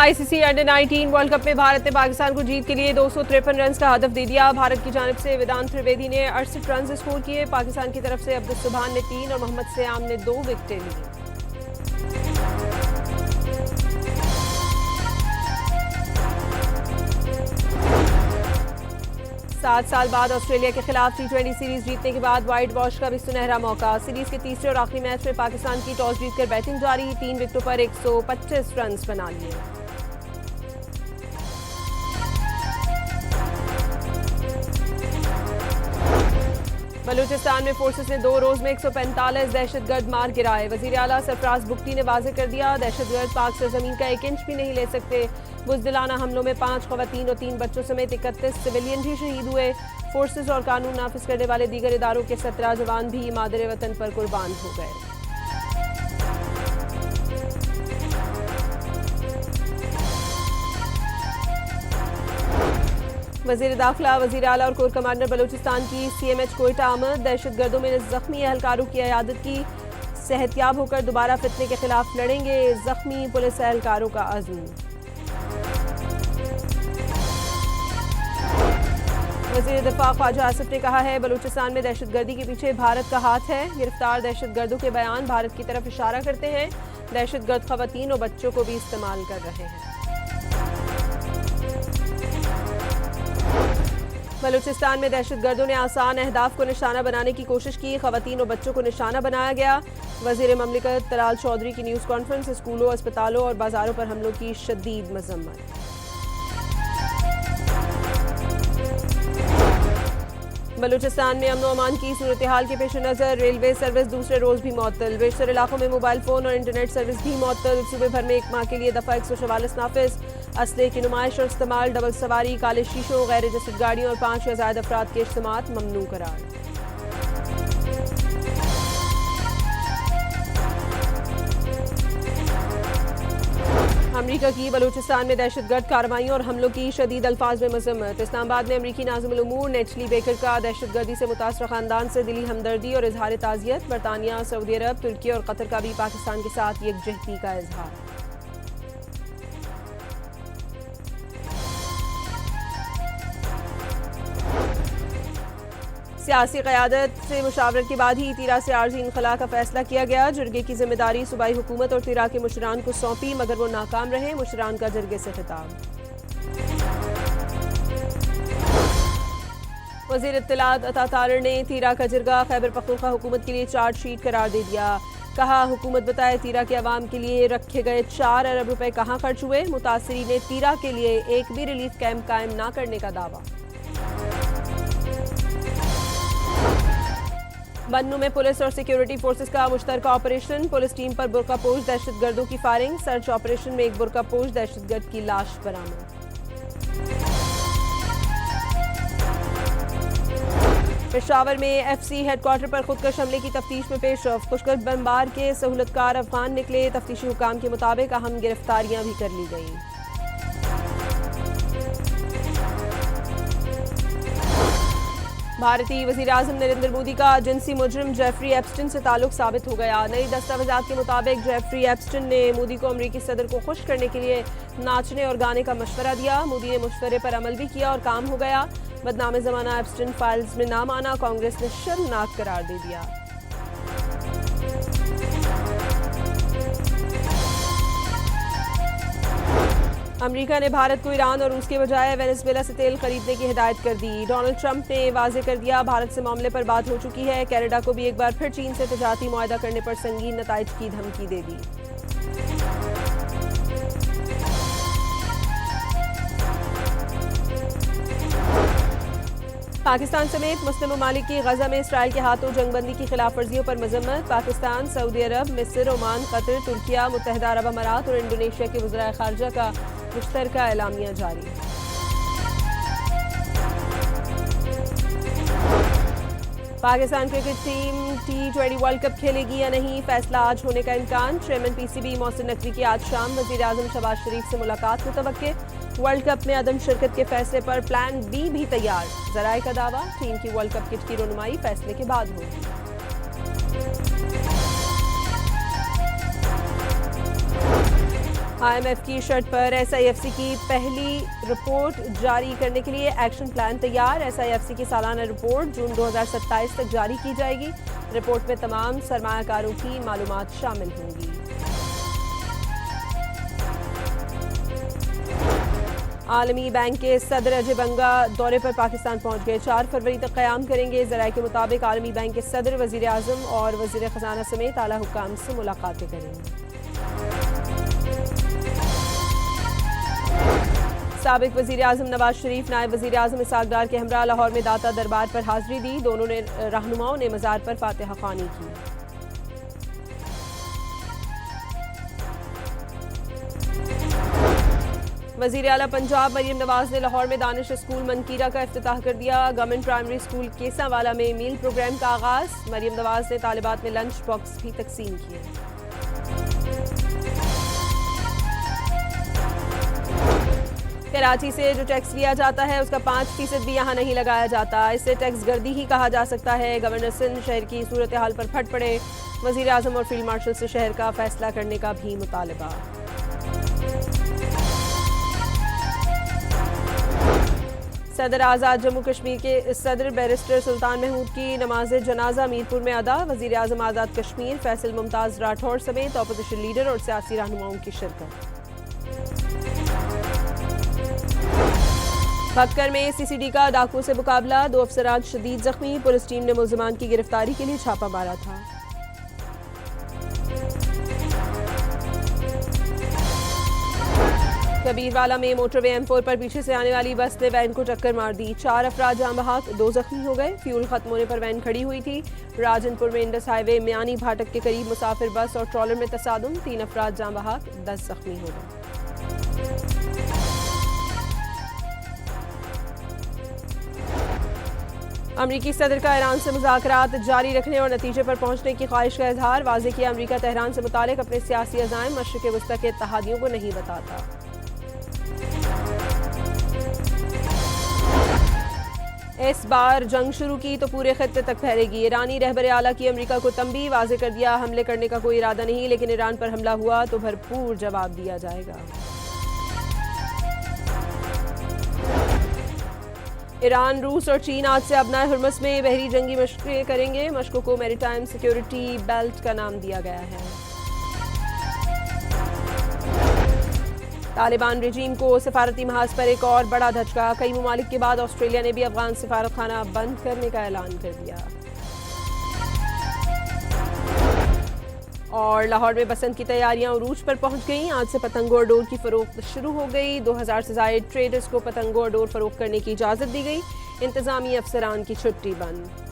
ICC under-19 world cup में भारत ने पाकिस्तान को जीत के लिए 253 रन का हदफ दे दिया। भारत की जानिब से वेदांत त्रिवेदी ने 68 रन स्कोर किए। पाकिस्तान की तरफ से अब्दुल सुभान ने 3 और मोहम्मद सयाम ने 2 विकेटें ली। सात साल बाद ऑस्ट्रेलिया के खिलाफ T20 सीरीज जीतने के बाद व्हाइट वॉश का भी सुनहरा मौका। सीरीज के तीसरे और आखिरी मैच में पाकिस्तान की टॉस जीतकर बैटिंग जारी, 3 विकेटों पर 125 रन बना लिए। बलूचिस्तान में फोर्सेस ने 2 रोज में 145 दहशतगर्द मार गिराए। वजीर आला सरफराज बुगटी ने वाज़ेह कर दिया, दहशतगर्द पाक सरजमीन का 1 इंच भी नहीं ले सकते। बुज़दिलाना हमलों में 5 ख़वातीन और 3 बच्चों समेत 31 सिविलियन भी शहीद हुए। फोर्सेस और कानून नाफिज करने वाले दीगर इदारों के 17 जवान भी मादरे वतन पर कुर्बान हो गए। वज़ीर दाखिला, वज़ीर आला और कोर कमांडर बलूचिस्तान की CMH कोयटा आमद। दहशतगर्दों में जख्मी एहलकारों की इयादत की, सेहतियाब होकर दोबारा फितने के खिलाफ लड़ेंगे। जख्मी पुलिस एहलकारों का अज़्म। वज़ीर दिफा ख्वाजा आसिफ ने कहा है, बलूचिस्तान में दहशतगर्दी के पीछे भारत का हाथ है। गिरफ्तार दहशतगर्दों के बयान भारत की तरफ इशारा करते हैं। दहशतगर्द ख़वातीन और बच्चों को भी इस्तेमाल कर रहे हैं। बलूचिस्तान में दहशतगर्दों ने आसान अहदाफ को निशाना बनाने की कोशिश की, ख़वातीन और बच्चों को निशाना बनाया गया। वज़ीर ममलिकत तलाल चौधरी की न्यूज़ कॉन्फ्रेंस। स्कूलों, अस्पतालों और बाजारों पर हमलों की शदीद मज़म्मत। बलूचिस्तान में अमन व अमान की सूरत हाल के पेश नज़र रेलवे सर्विस दूसरे रोज़ भी मुअत्तल। बेशतर इलाकों में मोबाइल फ़ोन और इंटरनेट सर्विस भी मुअत्तल। सूबे भर में 1 माह के लिए दफ़ा 144 नाफिज। असले की नुमाइश और इस्तेमाल, डबल सवारी, काले शीशों, गैर रजिस्टर्ड गाड़ियों और 5 या ज़ायद अफराद के इज्तिमात ममनू करार। अमरीका की बलूचिस्तान में दहशतगर्द कार्रवाइयों और हमलों की शदीद अल्फाज में मजम्मत। इस्लामाबाद में अमरीकी नाज़िमुल उमूर नेचली बेकर का दहशतगर्दी से मुतासर ख़ानदान से दिली हमदर्दी और इजहार ताज़ियत। बरतानिया, सऊदी अरब, तुर्की और कतर का भी पाकिस्तान के साथ यकजहती का इजहार। सियासी क़यादत से मुशावरत के बाद ही तीरा से आर्जी इनखला का फैसला किया गया। जरगे की जिम्मेदारी सूबाई हुकूमत और तीरा के मुशरान को सौंपी, मगर वो नाकाम रहे। मुशरान का जरगे से खिताब। वज़ीर इत्तलात अता तारिर ने तीरा का जरगा खैबर पख्तूनख्वा हुकूमत के लिए चार्जशीट करार दे दिया। कहा, हुकूमत बताए तीरा के अवाम के लिए रखे गए 4 अरब रुपए कहाँ खर्च हुए। मुतासरीन ने तीरा के लिए एक भी रिलीफ कैंप कायम न करने का दावा। बन्नू में पुलिस और सिक्योरिटी फोर्सेस का मुश्तरका ऑपरेशन। पुलिस टीम पर बुर्कापोश दहशतगर्दों की फायरिंग। सर्च ऑपरेशन में एक बुर्कापोश दहशतगर्द की लाश बरामद। पेशावर में FC हेडक्वार्टर पर खुदकश हमले की तफ्तीश में पेशरफ। खुशगर्द बमबार के सहूलतकार अफगान निकले। तफ्तीशी हुकाम के मुताबिक अहम गिरफ्तारियां भी कर ली गई। भारतीय वज़ीर आज़म नरेंद्र मोदी का जिनसी मुजरिम जेफरी एप्स्टन से ताल्लुक साबित हो गया। नई दस्तावेजात के मुताबिक जेफरी एप्स्टन ने मोदी को अमरीकी सदर को खुश करने के लिए नाचने और गाने का मशवरा दिया। मोदी ने मशवरे पर अमल भी किया और काम हो गया। बदनाम ज़माना एप्स्टन फाइल्स में नाम आना कांग्रेस ने शर्मनाक करार दे दिया। अमेरिका ने भारत को ईरान और रूस के बजाय वेनेजुएला से तेल खरीदने की हिदायत कर दी। डोनाल्ड ट्रंप ने वाज़ेह कर दिया, भारत से मामले पर बात हो चुकी है। कनाडा को भी एक बार फिर चीन से तिजारती मुआहदा करने पर संगीन नताइज की धमकी दे दी। पाकिस्तान समेत मुस्लिम ममालिक की गजा में इसराइल के हाथों जंगबंदी की खिलाफ वर्जियों पर मजम्मत। पाकिस्तान, सऊदी अरब, मिस्र, ओमान, कतर, तुर्किया, मुत्तहिदा अरब अमारात और इंडोनेशिया के वज़राए खारजा का मुश्तरका एलामिया जारी। Pakistan cricket team T20 world cup खेलेगी या नहीं, फैसला आज होने का इम्कान। चेयरमैन PCB मोहसिन नकवी की आज शाम वज़ीर आज़म शहबाज शरीफ से मुलाकात मुतवक्के। वर्ल्ड कप में अदम शिरकत के फैसले पर प्लान B भी तैयार। ज़राए का दावा, टीम की वर्ल्ड कप किट की रोनुमाई फैसले के बाद होगी। IMF की शर्त पर SIFC की पहली रिपोर्ट जारी करने के लिए एक्शन प्लान तैयार। SIFC की सालाना रिपोर्ट जून 2027 तक जारी की जाएगी। रिपोर्ट में तमाम सरमायाकारों की मालूमात शामिल होंगी। आलमी बैंक के सदर अजय बंगा दौरे पर पाकिस्तान पहुंच गए। 4 फरवरी तक क़याम करेंगे। ज़राए के मुताबिक आलमी बैंक के सदर वज़ीर आज़म और वज़ीर ख़ज़ाना समेत आला हुक्काम से मुलाकातें करेंगे। साबिक वज़ीर आज़म नवाज शरीफ नायब वज़ीर आज़म इसहाक़ डार के हमरा लाहौर में दाता दरबार पर हाज़िरी दी। दोनों रहनुमाओं ने मज़ार पर फातिहा ख़्वानी की। वज़ीर आला पंजाब मरियम नवाज ने लाहौर में दानिश स्कूल मनकीरा का इफ्तिताह कर दिया। गवर्नमेंट प्राइमरी स्कूल केसावाला में मील प्रोग्राम का आगाज़। मरियम नवाज ने तालिबात में लंच बॉक्स भी तकसीम किए। कराची से जो टैक्स लिया जाता है उसका 5% भी यहाँ नहीं लगाया जाता। इसे टैक्स गर्दी ही कहा जा सकता है। गवर्नर सिंध शहर की सूरत हाल पर फट पड़े। वज़ीर आज़म और फील्ड मार्शल से शहर का फैसला करने का भी मुतालबा। सदर आज़ाद जम्मू कश्मीर के सदर बैरिस्टर सुल्तान महमूद की नमाज जनाजा मीरपुर में अदा। वज़ीर आज़म आज़ाद कश्मीर फैसल मुमताज़ राठौर समेत अपोजिशन लीडर और सियासी रहनुमाओं की शिरकत। बक्कर में CCD का डाकू से मुकाबला। 2 अफसरान शदीद जख्मी। पुलिस टीम ने मुल्ज़िमान की गिरफ्तारी के लिए छापा मारा था। कबीरवाला में मोटरवे M4 पर पीछे से आने वाली बस ने वैन को टक्कर मार दी। 4 अफराद जान बहक, 2 जख्मी हो गए। फ्यूल खत्म होने पर वैन खड़ी हुई थी। राजनपुर में इंडस हाईवे म्यानी भाटक के करीब मुसाफिर बस और ट्रॉलर में तसादुम। 3 अफराद जान बहक, 10 जख्मी हो गए। अमरीकी सदर का ईरान से मुज़ाकरात जारी रखने और नतीजे पर पहुंचने की ख्वाहिश का इजहार। वाज़ेह किया अमरीका तेहरान से मुतालिक अपने सियासी अज़ाइम मशरिक़ वस्ता के इत्तेहादियों को नहीं बताता। इस बार जंग शुरू की तो पूरे खत्ते तक फैलेगी। ईरानी रहबर आला की अमरीका को तंबी। वाज़ेह कर दिया हमले करने का कोई इरादा नहीं, लेकिन ईरान पर हमला हुआ तो भरपूर जवाब दिया जाएगा। ईरान, रूस और चीन आज से अबनाए हुर्मुज़ में बहरी जंगी मशक़ें करेंगे। मशक़ों को मैरीटाइम सिक्योरिटी बेल्ट का नाम दिया गया है। तालिबान रजीम को सफारती महाज पर एक और बड़ा धचका। कई ममालिक के बाद ऑस्ट्रेलिया ने भी अफगान सफारत खाना बंद करने का ऐलान कर दिया। और लाहौर में बसंत की तैयारियां उरूज पर पहुंच गईं। आज से पतंगों और डोर की फरोख्त शुरू हो गई। 2000 से ज़ायद ट्रेडर्स को पतंगों और डोर फरोख्त करने की इजाज़त दी गई। इंतज़ामी अफसरान की छुट्टी बंद।